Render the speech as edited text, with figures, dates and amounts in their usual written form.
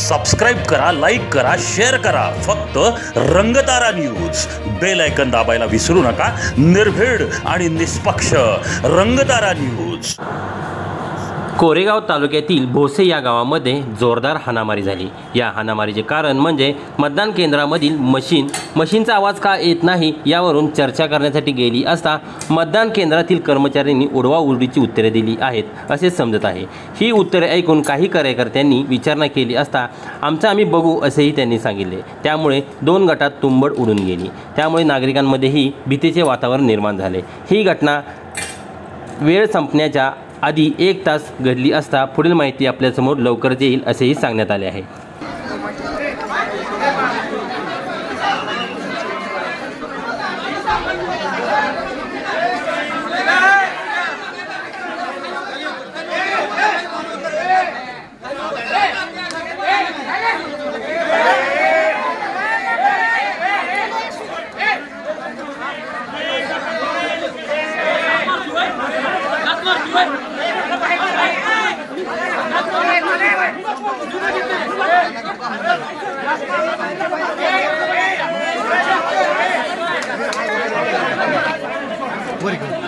Subscribe करा, like करा, share करा. फक्त रंगतारा न्यूज. बेल आयकन दाबायला विसरू नका. निर्भीड आणि निष्पक्ष रंगतारा न्यूज. कोरेगाव तालुक्यातील भोसे या गावामध्ये जोरदार हाणामारी झाली. या हाणामारीचे कारण म्हणजे मतदान केंद्रामधील मशीनचा आवाज का येत नाही यावरून चर्चा करण्यासाठी गेली असता मतदान केंद्रातील कर्मचाऱ्यांनी उडवाउडवीची उत्तरे दिली आहेत असे समजत आहे. ही उत्तरे ऐकून काही कार्यकर्त्यांनी विचारणा केली असता आमचं आम्ही बघू असेही त्यांनी सांगितले. त्यामुळे 2 गटात तुंबड उडून गेली. त्यामुळे नागरिकांमध्येही भीतीचे वातावरण निर्माण झाले. ही घटना वेळ संपण्याच्या आधी 1 तास घडली असता पुढील माहिती आपल्यासमोर लवकरच येईल असेही सांगण्यात आले आहे. Very good.